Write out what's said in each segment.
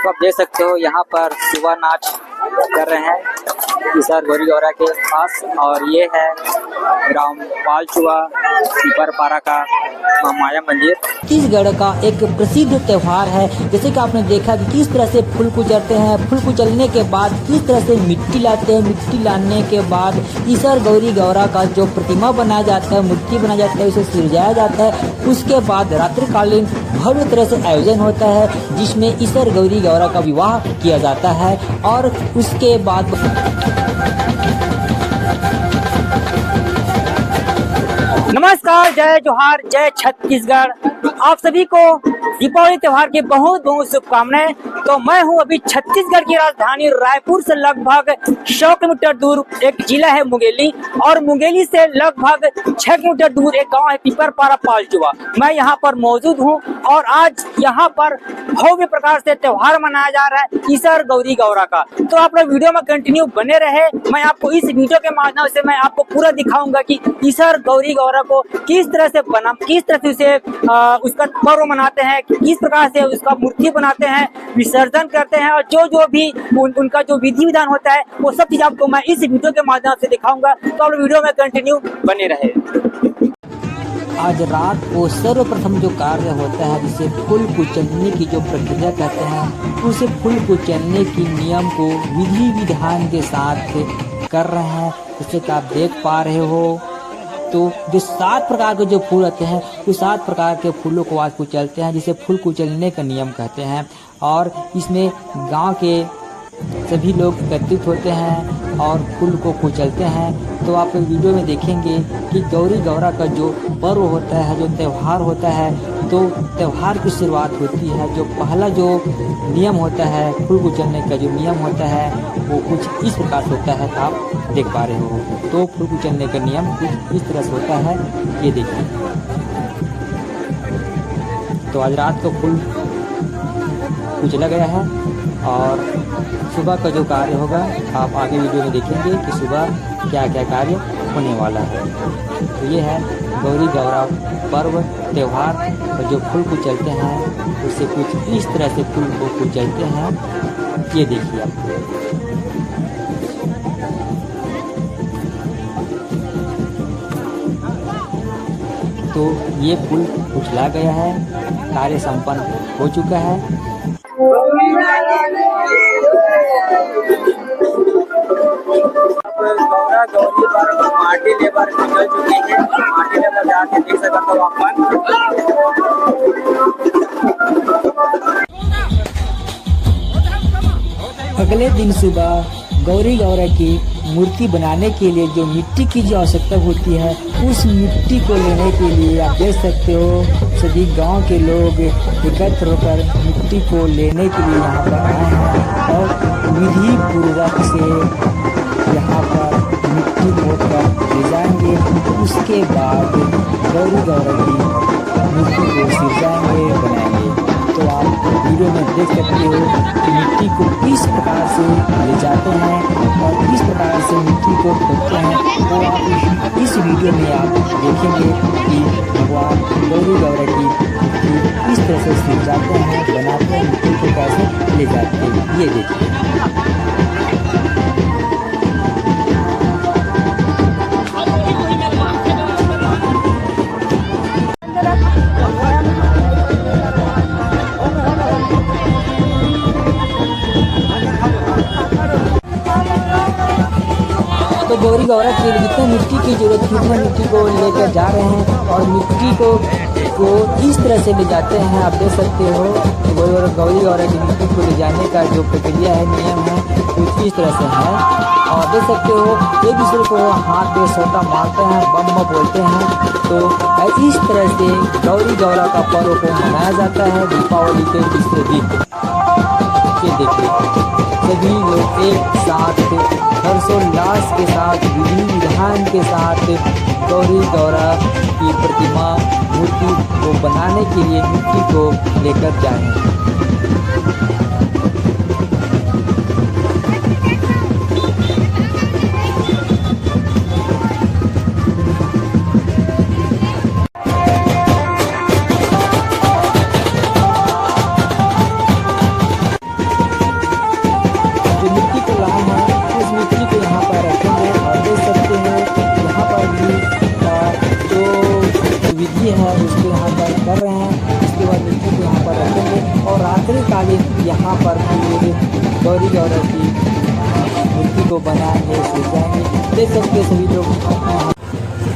तो आप देख सकते हो यहाँ पर सुबह नाच कर रहे हैं सर गौरी गौरा के पास। और ये है ग्राम पालचुआ पीपरपारा का माया मंदिर। छत्तीसगढ़ का एक प्रसिद्ध त्योहार है। जैसे कि आपने देखा कि किस तरह से फूल कुचलते हैं, फूल कुचलने के बाद किस तरह से मिट्टी लाते हैं, मिट्टी लाने के बाद ईसर गौरी गौरा का जो प्रतिमा बनाया जाता है, मूर्ति बनाया जाता है, उसे सिरजाया जाता है। उसके बाद रात्रिकालीन भव्य तरह से आयोजन होता है जिसमें ईसर गौरी गौरा का विवाह किया जाता है। और उसके बाद नमस्कार, जय जोहार, जय छत्तीसगढ़। आप सभी को दीपावली त्योहार की बहुत बहुत शुभकामनाएं। तो मैं हूं अभी छत्तीसगढ़ की राजधानी रायपुर से लगभग 100 किलोमीटर दूर एक जिला है मुंगेली, और मुंगेली से लगभग 6 किलोमीटर दूर एक गांव है पीपरपारा पालचुआ। मैं यहां पर मौजूद हूं और आज यहां पर भव्य प्रकार से त्योहार मनाया जा रहा है ईसर गौरी गौरा का। तो आप लोग वीडियो में कंटिन्यू बने रहे। मैं आपको इस वीडियो के माध्यम से मैं आपको पूरा दिखाऊंगा कि ईसर गौरी गौरा को किस तरह से उसे उसका पर्व मनाते हैं, किस प्रकार से उसका मूर्ति बनाते हैं, विसर्जन करते हैं, और जो भी उनका जो विधि विधान होता है वो सब चीज आपको मैं इस वीडियो के माध्यम से दिखाऊंगा। तो आप वीडियो में कंटिन्यू बने रहे। आज रात को सर्वप्रथम जो कार्य होता है जिसे फूल कुचलने की जो प्रक्रिया कहते हैं, उसे फूल कुचलने की नियम को विधि विधान के साथ कर रहे हैं। जैसे कि आप देख पा रहे हो, तो जो 7 प्रकार के जो फूल होते हैं वो 7 प्रकार के फूलों को आज कुचलते हैं, जिसे फूल कुचलने का नियम कहते हैं। और इसमें गांव के सभी लोग एकत्रित होते हैं और फूल को कुचलते हैं। तो आप वीडियो में देखेंगे कि गौरी गौरा का जो पर्व होता है, जो त्यौहार होता है, तो त्यौहार की शुरुआत होती है। जो पहला जो नियम होता है, फूल कुचलने का जो नियम होता है वो कुछ इस प्रकार से होता है, आप देख पा रहे हो। तो फूल कुचलने का नियम कुछ इस तरह से होता है, ये देखिए। तो आज रात को फूल कुचला गया है और सुबह का जो कार्य होगा आप आगे वीडियो में देखेंगे कि सुबह क्या क्या कार्य होने वाला है। तो ये है गौरी गौरा पर्व त्यौहार, और जो फूल कुचलते हैं उससे कुछ इस तरह से फूल को कुचलते हैं, ये देखिए आप। तो ये फूल कुचला गया है, कार्य संपन्न हो चुका है। गौरा गौरी पर माटी लेबर निकल चुके हैं। माटी लेबर जाके देख सकते हो अपन। अगले दिन सुबह गौरी गौरा की मूर्ति बनाने के लिए जो मिट्टी की जो आवश्यकता होती है, उस मिट्टी को लेने के लिए आप देख सकते हो सभी गांव के लोग एकत्र होकर मिट्टी को लेने के लिए यहाँ पर आए हैं और विधि पूर्वक से यहाँ पर मिट्टी खोदकर ले जाएंगे। उसके बाद गौरी गौरा की मूर्ति को सिरजाएंगे, बनाएंगे। तो आप वीडियो में देख सकते हो कि मिट्टी को किस प्रकार से ले जाते हैं और किस प्रकार से मिट्टी को खोदते हैं। तो आप इस वीडियो में आप देखेंगे कि भगवान गौरी गौरा की मूर्ति किस तरह से सिरजाते हैं, बनाते हैं, मिट्टी को कैसे ले जाते हैं, ये देखिए। तो गौरी गौरा के लिए जितने मिट्टी की जरूरत है उतने मिट्टी को लेकर जा रहे हैं और मिट्टी को इस तरह से ले जाते हैं। आप देख सकते हो गौरी गौरा की मिट्टी को ले जाने का जो प्रक्रिया है, नियम है, कुछ इस तरह से है। और देख सकते हो एक दूसरे को हाथ पे सोटा मारते हैं, बम बम बोलते हैं। तो इस तरह से गौरी गौरा का पर्व को मनाया जाता है दीपावली के तीसरे दिन। ये देखिए सभी लोग एक साथ हर्षोल्लास के साथ विधि विधान के साथ गौरी गौरा की प्रतिमा मूर्ति को बनाने के लिए मिट्टी को लेकर जाएं। रात्रिकालीन यहाँ पर फिर गौरी गौरा की मूर्ति को बनाएंगे, सजाएंगे। देख सकते हैं सभी लोग।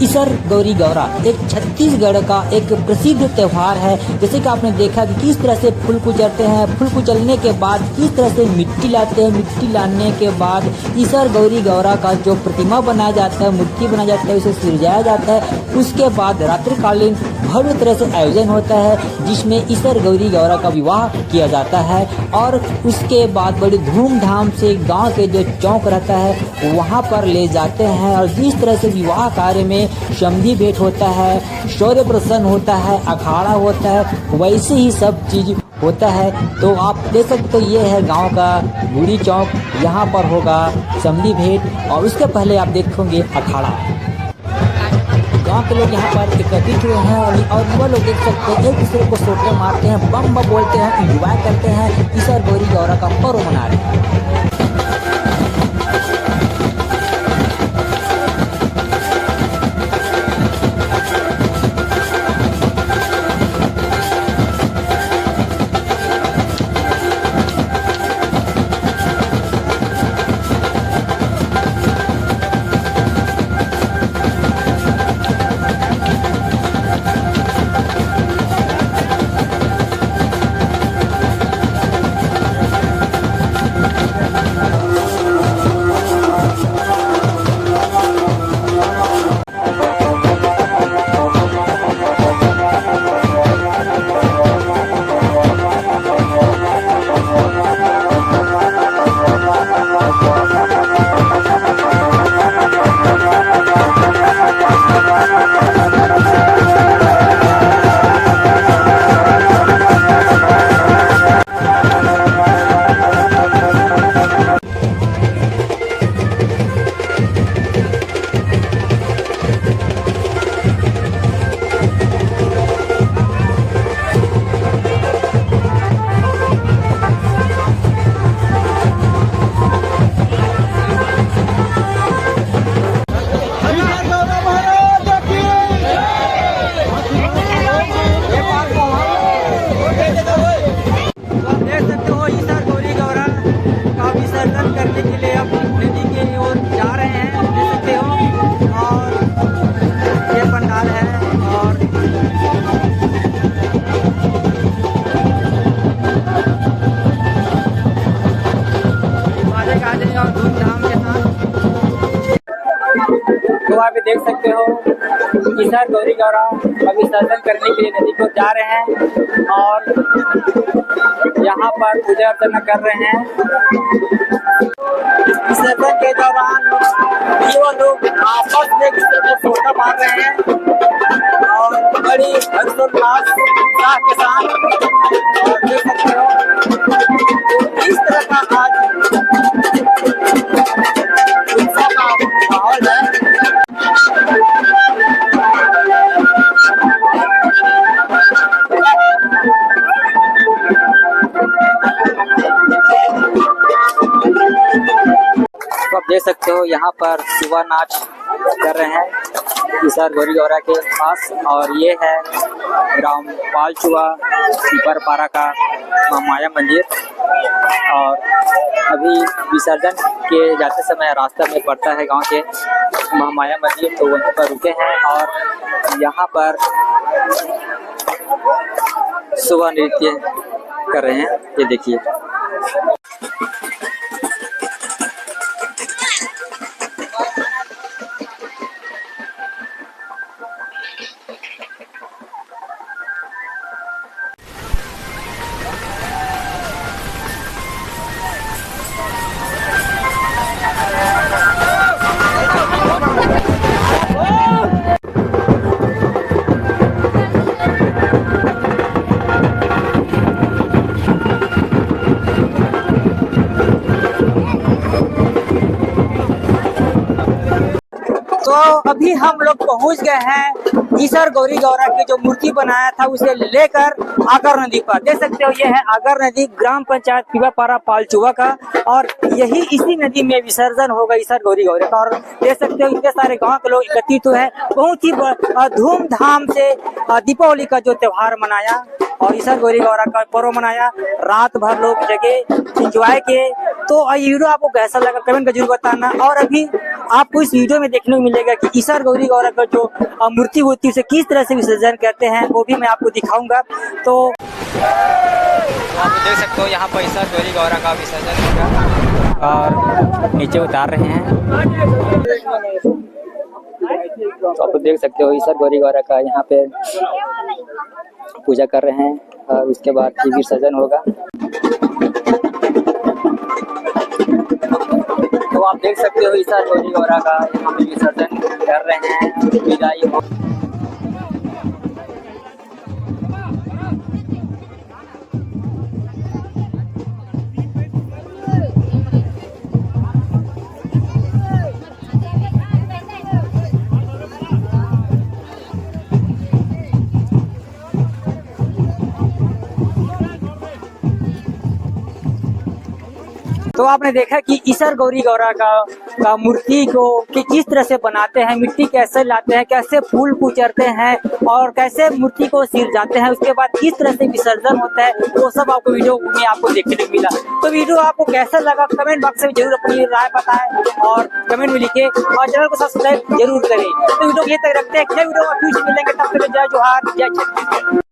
ईसर गौरी गौरा एक छत्तीसगढ़ का एक प्रसिद्ध त्यौहार है। जैसे कि आपने देखा कि किस तरह से फूल कुचलते हैं, फूल कुचलने के बाद किस तरह से मिट्टी लाते हैं, मिट्टी लाने के बाद ईसर गौरी गौरा का जो प्रतिमा बनाया जाता है, मूर्ति बनाया जाता है, उसे सजाया जाता है। उसके बाद रात्रिकालीन भव्य तरह से आयोजन होता है जिसमें ईसर गौरी गौरा का विवाह किया जाता है और उसके बाद बड़ी धूमधाम से गांव के जो चौक रहता है वहां पर ले जाते हैं। और जिस तरह से विवाह कार्य में समधी भेंट होता है, शौर्य प्रदर्शन होता है, अखाड़ा होता है, वैसे ही सब चीज होता है। तो आप देख सकते हो ये है गांव का बूढ़ी चौक, यहाँ पर होगा समधी भेंट और उसके पहले आप देखोगे अखाड़ा। गांव के लोग यहाँ पर एकत्रित हुए हैं और वो लोग देख सकते हैं एक दूसरे को सोटे मारते हैं, बम बम बोलते हैं, एंजॉय करते हैं, ईसर गौरी गौरा का पर्व मना रहे हैं। तो आप देख सकते हो ईसर गौरी गौरा अब विसर्जन करने के लिए नदी को जा रहे हैं और यहाँ पर पूजा अर्चना कर रहे हैं। विसर्जन के दौरान ये लोग आपस में एक दूसरे को सोटा मार रहे हैं और बड़ी हर्षोल्लास के साथ और देख सकते हो इस तरह का आज उत्सव का माहौल है। तो आप देख सकते हो यहाँ पर सुबह नाच कर रहे हैं ईसर गौरी गौरा के पास और ये है ग्राम पालचुआ पीपरपारा का महामाया मंदिर। और अभी विसर्जन के जाते समय रास्ता में पड़ता है गांव के महामाया मंदिर, तो वहीं पर रुके हैं और यहाँ पर सुबह नृत्य कर रहे हैं। ये देखिए तो अभी हम लोग पहुंच गए हैं ईसर गौरी गौरा की जो मूर्ति बनाया था उसे लेकर आगर नदी पर। देख सकते हो ये है आगर नदी, ग्राम पंचायत पीपरपारा पालचुआ का और यही इसी नदी में विसर्जन होगा ईसर गौरी गौरा का। और देख सकते हो इतने सारे गांव के लोग एकत्रित हुए हैं, बहुत ही धूमधाम से दीपावली का जो त्योहार मनाया और ईसर गौरी गौरा का पर्व मनाया, रात भर लोग जगे, एंजॉय किए। तो ये वीडियो आपको कैसा लगा कमेंट कर जरूर बताना। और अभी आपको इस वीडियो में देखने को मिलेगा कि ईसर गौरी गौरा का जो मूर्ति होती है उसे किस तरह से विसर्जन करते हैं, वो भी मैं आपको दिखाऊंगा। तो आप देख सकते हो यहाँ पर ईसर गौरी गौरा का विसर्जन होगा और नीचे उतार रहे हैं। तो आप देख सकते हो ईसर गौरी गौरा का यहाँ पे पूजा कर रहे हैं और उसके बाद फिर विसर्जन होगा। तो आप देख सकते हो ईसर गौरी गौरा का यहाँ पे विसर्जन कर रहे हैं, विदाई हो। तो आपने देखा कि ईसर गौरी गौरा का मूर्ति को किस तरह से बनाते हैं, मिट्टी कैसे लाते हैं, कैसे फूल कुचरते हैं और कैसे मूर्ति को सिरजाते हैं, उसके बाद किस तरह से विसर्जन होता है, वो सब आपको वीडियो में आपको देखने को मिला। तो वीडियो आपको कैसा लगा कमेंट बॉक्स में जरूर अपनी राय बताएं और कमेंट में लिखे और चैनल को सब्सक्राइब जरूर करें। तो वीडियो ये तक रखते हैं, वीडियो में फिर मिलेंगे, तब तक जय जोहार, जय छत्तीसगढ़।